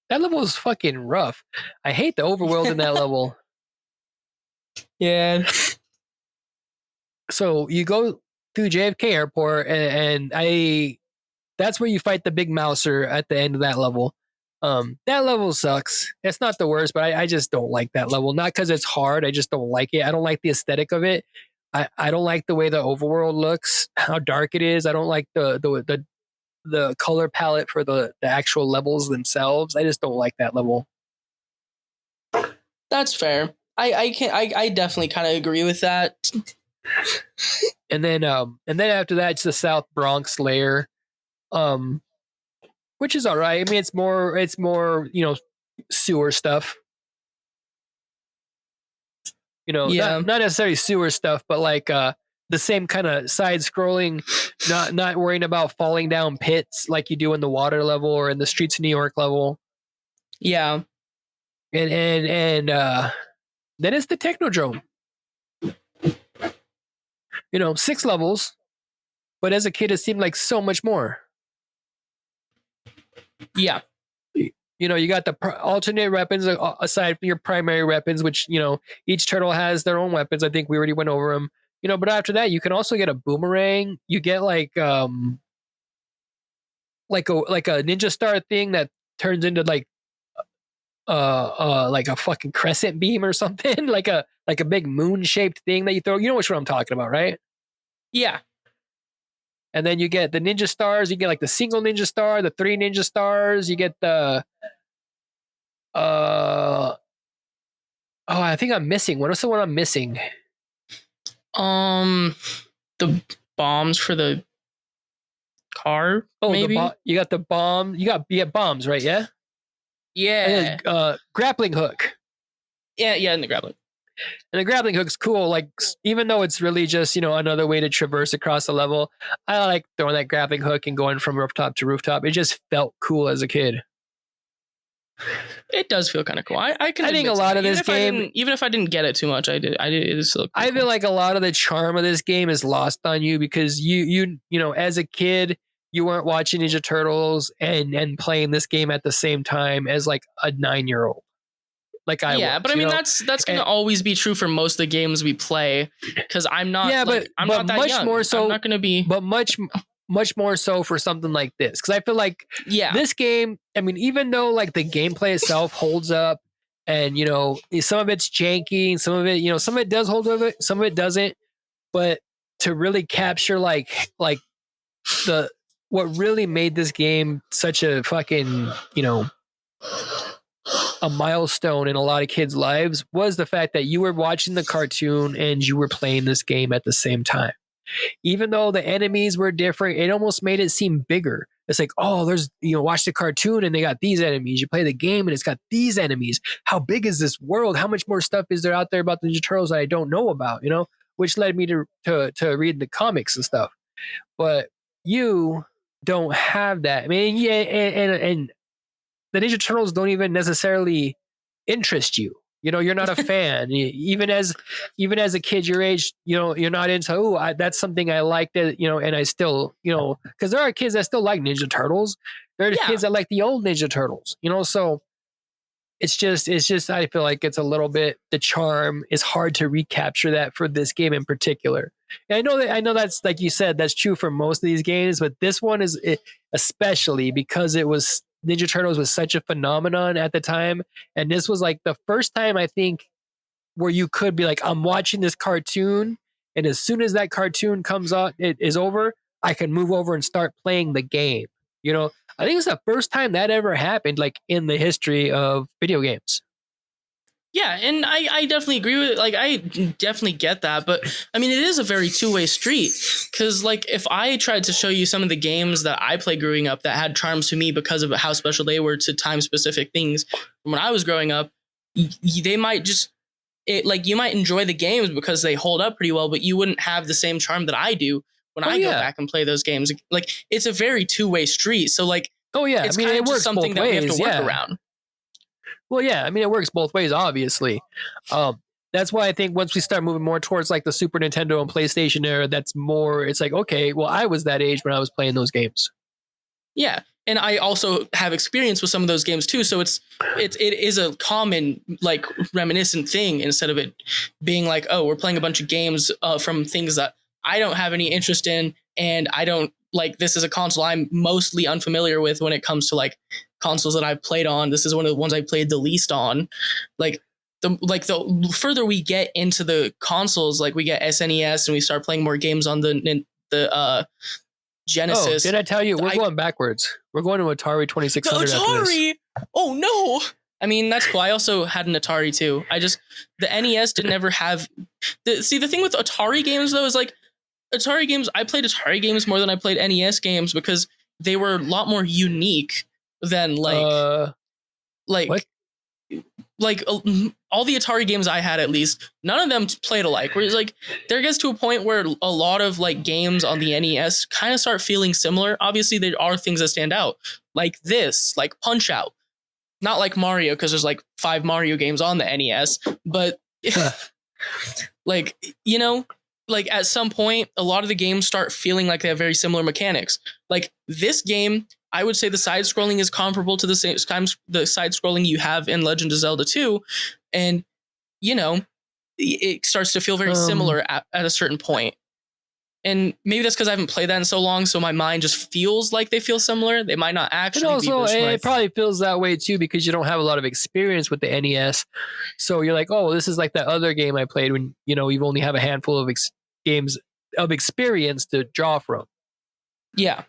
that level is fucking rough. I hate the overworld in that level. Yeah. So you go through JFK Airport and that's where you fight the big mouser at the end of that level. That level sucks. It's not the worst, but I just don't like that level. Not because it's hard. I just don't like it. I don't like the aesthetic of it. I don't like the way the overworld looks, how dark it is. I don't like the color palette for the actual levels themselves. I just don't like that level. That's fair. I definitely kind of agree with that. And then after that, it's the South Bronx layer, which is all right. I mean, it's more sewer stuff. Not necessarily sewer stuff, but like the same kind of side scrolling, not worrying about falling down pits like you do in the water level or in the Streets of New York level. Yeah. And then it's the Technodrome. 6 levels, but as a kid, it seemed like so much more. Yeah. You got the alternate weapons aside from your primary weapons, which, each turtle has their own weapons. I think we already went over them, but after that, you can also get a boomerang. You get like a ninja star thing that turns into like like a fucking crescent beam or something, like a big moon shaped thing that you throw. You know which one I'm talking about, right? Yeah. And then you get the ninja stars. You get like the single ninja star, the 3 ninja stars. You get the oh, I think I'm missing. What is the one I'm missing? The bombs for the car. Oh, maybe. You got the bomb. You get bombs, right? Yeah. Yeah. And then, grappling hook. Yeah. And the grappling. And the grappling hook's cool. Like, even though it's really just, another way to traverse across the level, I like throwing that grappling hook and going from rooftop to rooftop. It just felt cool as a kid. It does feel kind of cool. I think a lot of this game, even if I didn't get it too much, I did. It is still. I feel like a lot of the charm of this game is lost on you because you as a kid, you weren't watching Ninja Turtles and playing this game at the same time as like a 9-year-old. Like I was, but I mean that's going to always be true for most of the games we play because I'm not. Yeah, but I'm not that much young. More so, I'm not going to be. But much more so for something like this because I feel like this game. I mean, even though like the gameplay itself holds up, and some of it's janky, some of it some of it does hold up, some of it doesn't. But to really capture like the what really made this game such a fucking a milestone in a lot of kids' lives was the fact that you were watching the cartoon and you were playing this game at the same time. Even though the enemies were different, it almost made it seem bigger. It's like, oh, there's, watch the cartoon and they got these enemies. You play the game and it's got these enemies. How big is this world? How much more stuff is there out there about the Ninja Turtles that I don't know about, which led me to read the comics and stuff. But you don't have that. I mean, yeah, and the Ninja Turtles don't even necessarily interest you. You're not a fan. Even as a kid your age, you're not into, that's something I liked, and I still, because there are kids that still like Ninja Turtles. There are kids that like the old Ninja Turtles, so it's just, I feel like it's a little bit, the charm is hard to recapture that for this game in particular. And I know that's, like you said, that's true for most of these games, but this one is especially because it was, Ninja Turtles was such a phenomenon at the time. And this was like the first time I think where you could be like, I'm watching this cartoon. And as soon as that cartoon comes out, it is over, I can move over and start playing the game. I think it's the first time that ever happened, like in the history of video games. Yeah, and I definitely agree with it. Like, I definitely get that. But, I mean, it is a very two-way street. Because, like, if I tried to show you some of the games that I played growing up that had charms to me because of how special they were to time-specific things from when I was growing up, they might just... you might enjoy the games because they hold up pretty well, but you wouldn't have the same charm that I do when I go back and play those games. Like, it's a very two-way street. So, like, it's kind of just something that we have to work around. Well, yeah, I mean, it works both ways, obviously. That's why I think once we start moving more towards like the Super Nintendo and PlayStation era, that's more, it's like, okay, well, I was that age when I was playing those games. Yeah. And I also have experience with some of those games too. So it is a common, like, reminiscent thing instead of it being like, oh, we're playing a bunch of games from things that I don't have any interest in. And I don't like, this is a console I'm mostly unfamiliar with when it comes to like consoles that I've played on. This is one of the ones I played the least on. Like the further we get into the consoles, like we get SNES and we start playing more games on the Genesis. Oh, did I tell you? We're going backwards. We're going to Atari 2600. Atari! Oh no! I mean, that's cool. I also had an Atari too. The NES didn't ever have... the thing with Atari games though is like, Atari games, I played Atari games more than I played NES games because they were a lot more unique than all the Atari games I had, at least none of them played alike. Whereas like there gets to a point where a lot of like games on the NES kind of start feeling similar. Obviously there are things that stand out, like this, like Punch Out, not like Mario because there's like 5 Mario games on the NES, but like, like at some point, a lot of the games start feeling like they have very similar mechanics. Like this game, I would say the side scrolling is comparable to the side scrolling you have in Legend of Zelda 2. And, it starts to feel very similar at a certain point. And maybe that's because I haven't played that in so long, so my mind just feels like they feel similar. They might not And actually also, be. it probably feels that way too because you don't have a lot of experience with the NES. So you're like, oh, this is like that other game I played when, you know, you've only have a handful of games of experience to draw from. Yeah.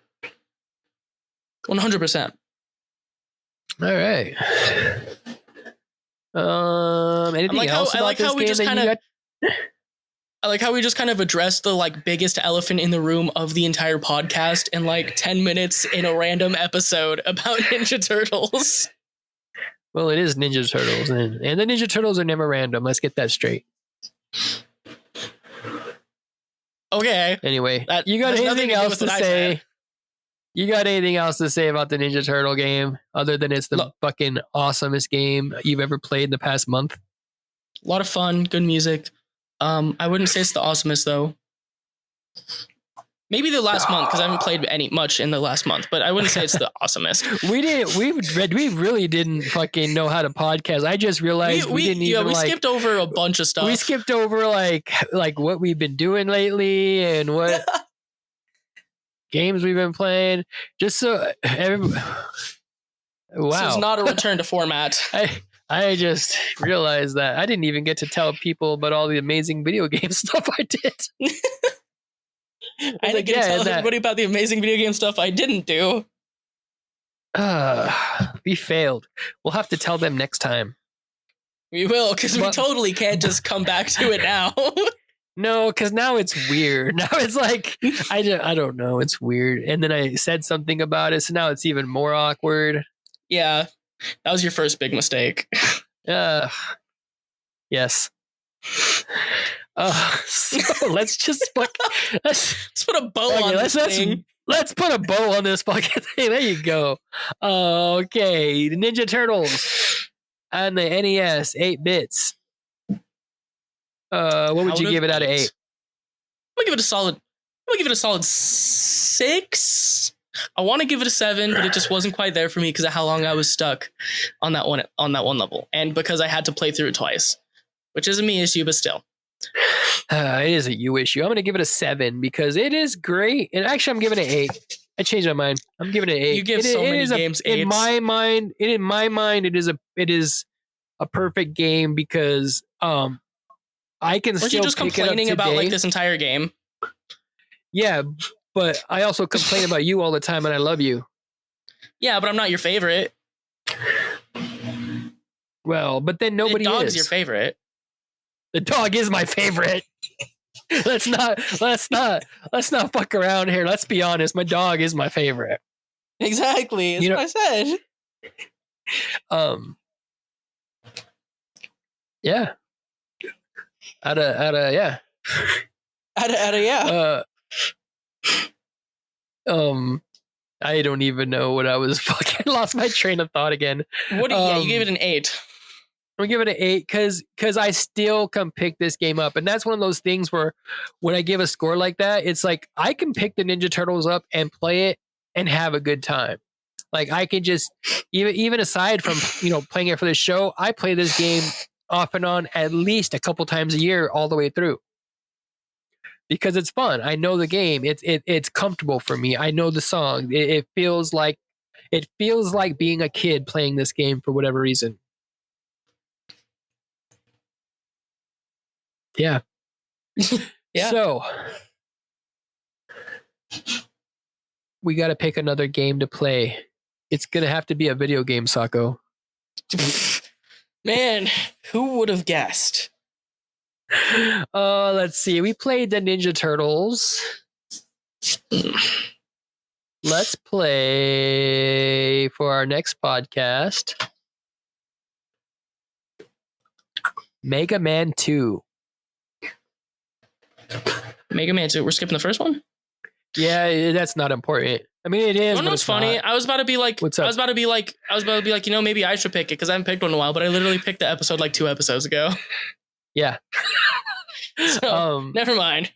100%. All right. Anything else about this game that you got? I like how we just kind of addressed the like biggest elephant in the room of the entire podcast in like 10 minutes in a random episode about Ninja Turtles. Well, it is Ninja Turtles, and the Ninja Turtles are never random. Let's get that straight. Okay. Anyway, you got anything else to say? You got anything else to say about the Ninja Turtle game other than it's the fucking awesomest game you've ever played in the past month? A lot of fun, good music. I wouldn't say it's the awesomest though. Maybe the last month because I haven't played much in the last month, but I wouldn't say it's the awesomest. We really didn't fucking know how to podcast. I just realized we didn't even. We skipped over a bunch of stuff. We skipped over like what we've been doing lately and what games we've been playing. Just so wow, this is not a return to format. I just realized that I didn't even get to tell people about all the amazing video game stuff I did. I didn't get to tell everybody about the amazing video game stuff I didn't do. We failed. We'll have to tell them next time. We will, because we totally can't just come back to it now. No, because now it's weird. Now it's like, I don't know. It's weird. And then I said something about it, so now it's even more awkward. Yeah. That was your first big mistake. Yes. So let's just let's put a bow on this thing. Let's put a bow on this fucking thing. There you go. Okay, the Ninja Turtles on the NES, 8 bits. What would you give it out of 8? I'm gonna give it a solid 6. I want to give it a 7, but it just wasn't quite there for me because of how long I was stuck on that one level, and because I had to play through it twice, which is a me issue, but still. It is a you issue. I'm going to give it a 7 because it is great. And actually, I'm giving it 8. I changed my mind. I'm giving it 8. You give so many games 8. In my mind, it is a perfect game because I can Weren't still you just complaining about like this entire game? Yeah, but I also complain about you all the time, and I love you. Yeah, but I'm not your favorite. Well, but then nobody is. The dog is your favorite. The dog is my favorite. Let's not fuck around here. Let's be honest. My dog is my favorite. Exactly. That's what I said. Yeah. Out of yeah. I don't even know what I was fucking lost my train of thought again. What? You gave it an 8. I'm gonna give it an 8 because I still can pick this game up, and that's one of those things where when I give a score like that, it's like I can pick the Ninja Turtles up and play it and have a good time. Like I can just even aside from playing it for the show, I play this game off and on at least a couple times a year all the way through. Because it's fun. I know the game. It's comfortable for me. I know the song. It feels like being a kid playing this game for whatever reason. Yeah. Yeah. So we got to pick another game to play. It's gonna have to be a video game, Sako. Man, who would have guessed? Let's see. We played the Ninja Turtles. Let's play for our next podcast Mega Man 2. Mega Man 2. We're skipping the first one? Yeah, that's not important. I mean, it is. No, it's funny. Not. I was about to be like, what's up? I was about to be like, maybe I should pick it because I haven't picked one in a while, but I literally picked the episode like 2 episodes ago. Yeah. So, never mind.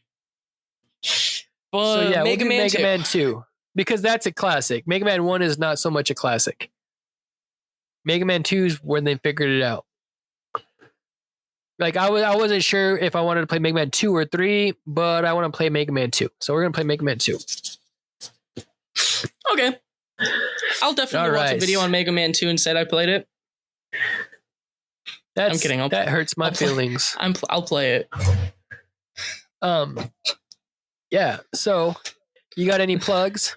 But so yeah, Mega Man 2 because that's a classic. Mega Man 1 is not so much a classic. Mega Man 2 is when they figured it out. Like I wasn't sure if I wanted to play Mega Man 2 or 3, but I want to play Mega Man 2. So we're gonna play Mega Man 2. Okay. I'll definitely watch a video on Mega Man 2 and said I played it. I'm kidding. That hurts my feelings. I'll play it. Yeah. So, you got any plugs?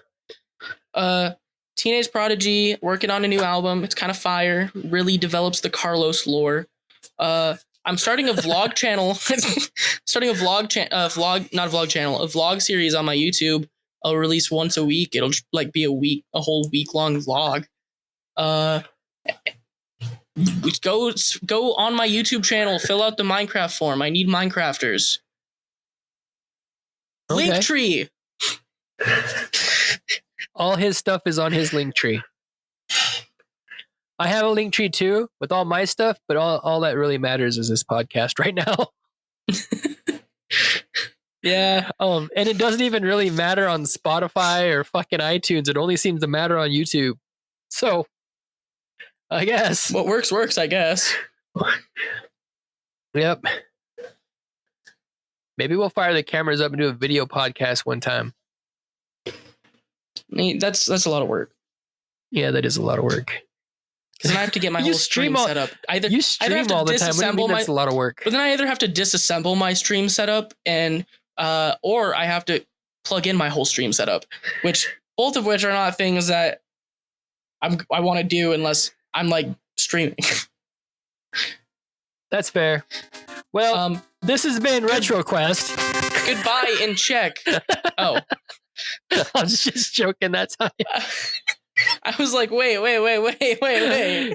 Teenage Prodigy working on a new album. It's kind of fire. Really develops the Carlos lore. I'm starting a vlog channel. Starting a vlog series on my YouTube. I'll release once a week. It'll like be a whole week long vlog. Go on my YouTube channel. Fill out the Minecraft form. I need Minecrafters. Okay. Linktree. All his stuff is on his Linktree. I have a Linktree too with all my stuff, but all that really matters is this podcast right now. Yeah. And it doesn't even really matter on Spotify or fucking iTunes. It only seems to matter on YouTube. So, I guess. What works, I guess. Yep. Maybe we'll fire the cameras up and do a video podcast one time. That's a lot of work. Yeah, that is a lot of work. Because then I have to get my whole stream set up. You stream all the time. What do you mean that's a lot of work? But then I either have to disassemble my stream setup or I have to plug in my whole stream setup, both of which are not things that I want to do unless I'm like streaming. That's fair. Well, this has been RetroQuest. Goodbye and check. Oh. I was just joking that time. I was like, wait.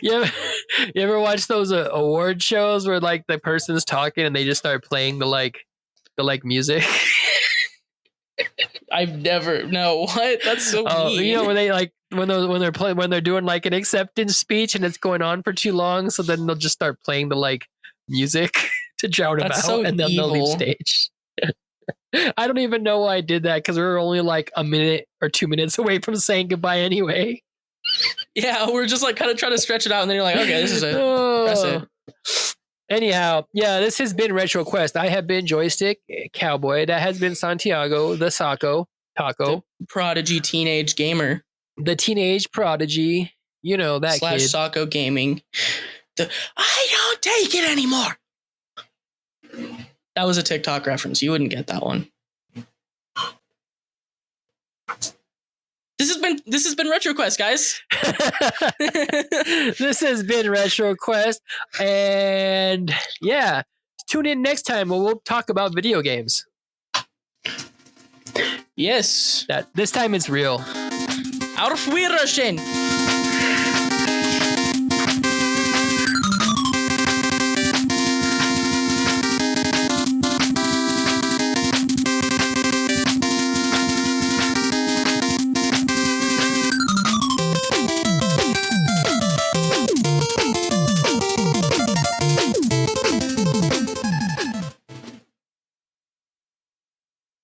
You ever watch those award shows where like the person's talking and they just start playing the music? I've never. No, what? That's so mean. You know when they like when they're doing like an acceptance speech and it's going on for too long, so then they'll just start playing the like music to drown them out, so and then they'll leave stage. I don't even know why I did that because we were only like a minute or 2 minutes away from saying goodbye anyway. Yeah, we're just like kind of trying to stretch it out, and then you're like, okay, this is it. Press it. Anyhow, yeah, this has been RetroQuest. I have been Joystick Cowboy. That has been Santiago, the Taco. The Prodigy Teenage Gamer. The Teenage Prodigy. You know, that / kid. Socko Gaming. I don't take it anymore. That was a TikTok reference. You wouldn't get that one. This has been RetroQuest, guys. This has been RetroQuest, and yeah, tune in next time when we'll talk about video games. Yes. This time it's real. Auf Wiedersehen.